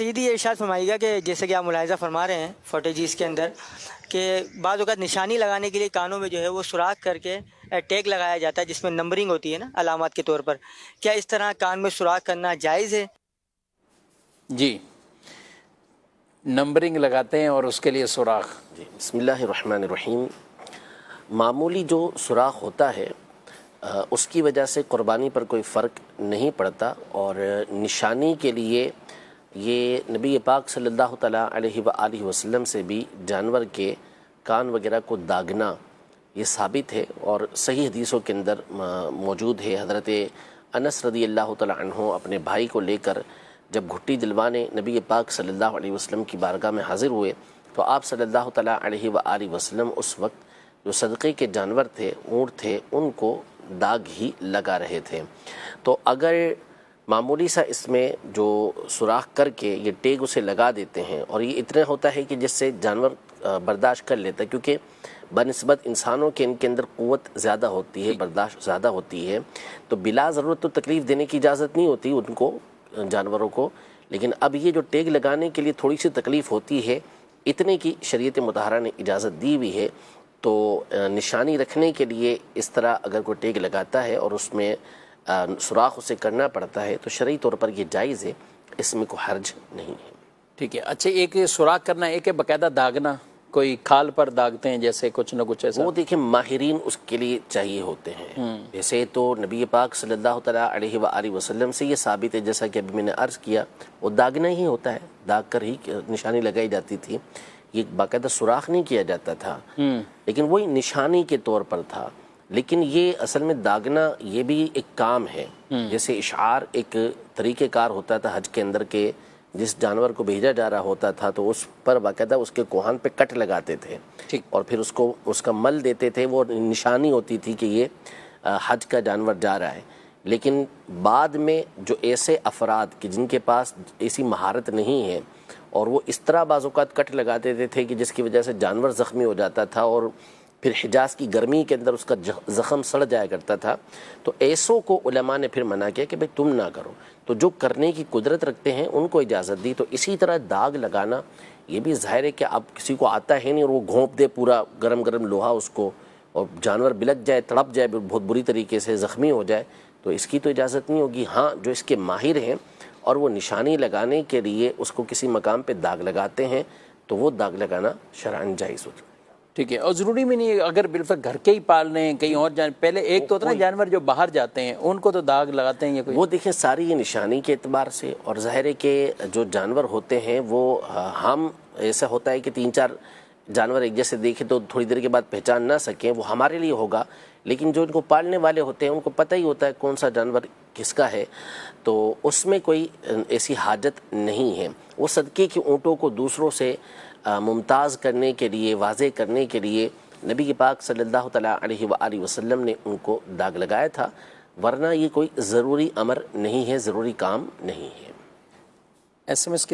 سیدی یہ ارشاد فرمائیے گا کہ جیسے کہ آپ ملاحظہ فرما رہے ہیں فوٹیجیز کے اندر کہ بعض اوقات نشانی لگانے کے لیے کانوں میں جو ہے وہ سوراخ کر کے ٹیگ لگایا جاتا ہے جس میں نمبرنگ ہوتی ہے نا علامات کے طور پر، کیا اس طرح کان میں سوراخ کرنا جائز ہے؟ جی، نمبرنگ لگاتے ہیں اور اس کے لیے سوراخ. جی بسم اللہ الرحمن الرحیم. معمولی جو سوراخ ہوتا ہے اس کی وجہ سے قربانی پر کوئی فرق نہیں پڑتا، اور نشانی کے لیے یہ نبی پاک صلی اللہ تعالیٰ علیہ وآلہ وسلم سے بھی جانور کے کان وغیرہ کو داغنا یہ ثابت ہے، اور صحیح حدیثوں کے اندر موجود ہے. حضرت انس رضی اللہ تعالیٰ عنہ اپنے بھائی کو لے کر جب گھٹی دلوانے نبی پاک صلی اللہ علیہ وسلم کی بارگاہ میں حاضر ہوئے تو آپ صلی اللہ تعالیٰ علیہ وآلہ وسلم اس وقت جو صدقے کے جانور تھے، اونٹ تھے، ان کو داغ ہی لگا رہے تھے. تو اگر معمولی سا اس میں جو سوراخ کر کے یہ ٹیگ اسے لگا دیتے ہیں، اور یہ اتنا ہوتا ہے کہ جس سے جانور برداشت کر لیتا ہے، کیونکہ بنسبت انسانوں کے ان کے اندر قوت زیادہ ہوتی ہے، برداشت زیادہ ہوتی ہے، تو بلا ضرورت تو تکلیف دینے کی اجازت نہیں ہوتی ان کو، جانوروں کو. لیکن اب یہ جو ٹیگ لگانے کے لیے تھوڑی سی تکلیف ہوتی ہے، اتنے کی شریعت مطہرہ نے اجازت دی ہوئی ہے. تو نشانی رکھنے کے لیے اس طرح اگر کوئی ٹیگ لگاتا ہے اور اس میں سوراخ اسے کرنا پڑتا ہے تو شرعی طور پر یہ جائز ہے، اس میں کوئی حرج نہیں ہے. ٹھیک ہے. اچھا، ایک سوراخ کرنا، ایک ہے باقاعدہ داغنا، کوئی کھال پر داغتے ہیں جیسے کچھ نہ کچھ ایسا. وہ دیکھیں ماہرین اس کے لیے چاہیے ہوتے ہیں. جیسے تو نبی پاک صلی اللہ تعالیٰ علیہ وآلہ وسلم سے یہ ثابت ہے، جیسا کہ ابھی میں نے عرض کیا، وہ داغنا ہی ہوتا ہے، داغ کر ہی نشانی لگائی جاتی تھی. یہ باقاعدہ سوراخ نہیں کیا جاتا تھا، لیکن وہی نشانی کے طور پر تھا. لیکن یہ اصل میں داغنا یہ بھی ایک کام ہے. جیسے اشعار ایک طریقہ کار ہوتا تھا حج کے اندر کے، جس جانور کو بھیجا جا رہا ہوتا تھا تو اس پر باقاعدہ اس کے کوہان پہ کٹ لگاتے تھے، اور پھر اس کا مل دیتے تھے. وہ نشانی ہوتی تھی کہ یہ حج کا جانور جا رہا ہے. لیکن بعد میں جو ایسے افراد کہ جن کے پاس ایسی مہارت نہیں ہے، اور وہ اس طرح بعض اوقات کٹ لگا دیتے تھے کہ جس کی وجہ سے جانور زخمی ہو جاتا تھا، اور پھر حجاز کی گرمی کے اندر اس کا زخم سڑ جایا کرتا تھا. تو ایسوں کو علماء نے پھر منع کیا کہ بھئی تم نہ کرو. تو جو کرنے کی قدرت رکھتے ہیں ان کو اجازت دی. تو اسی طرح داغ لگانا یہ بھی ظاہر ہے کہ اب کسی کو آتا ہے نہیں اور وہ گھونپ دے پورا گرم گرم لوہا اس کو، اور جانور بلک جائے، تڑپ جائے، بہت بری طریقے سے زخمی ہو جائے، تو اس کی تو اجازت نہیں ہوگی. ہاں جو اس کے ماہر ہیں اور وہ نشانی لگانے کے لیے اس کو کسی مقام پہ داغ لگاتے ہیں تو وہ داغ لگانا شرعاً جائز ہوتا ہے. ٹھیک ہے. اور ضروری بھی نہیں ہے اگر بالفعل گھر کے ہی پال رہے ہیں، کہیں اور پہلے ایک تو ہوتا ہے نا جانور جو باہر جاتے ہیں ان کو تو داغ لگاتے ہیں. یہ کوئی وہ دیکھیں ساری یہ نشانی کے اعتبار سے، اور ظاہر ہے کہ جو جانور ہوتے ہیں وہ ہم ایسا ہوتا ہے کہ 3-4 جانور ایک جیسے دیکھیں تو تھوڑی دیر کے بعد پہچان نہ سکیں، وہ ہمارے لیے ہوگا. لیکن جو ان کو پالنے والے ہوتے ہیں ان کو پتہ ہی ہوتا ہے کون سا جانور کس کا ہے، تو اس میں کوئی ایسی حاجت نہیں ہے. وہ صدقے کے اونٹوں کو دوسروں سے ممتاز کرنے کے لیے، واضح کرنے کے لیے نبی پاک صلی اللہ تعالیٰ علیہ وآلہ وسلم نے ان کو داغ لگایا تھا، ورنہ یہ کوئی ضروری امر نہیں ہے، ضروری کام نہیں ہے. SMS کی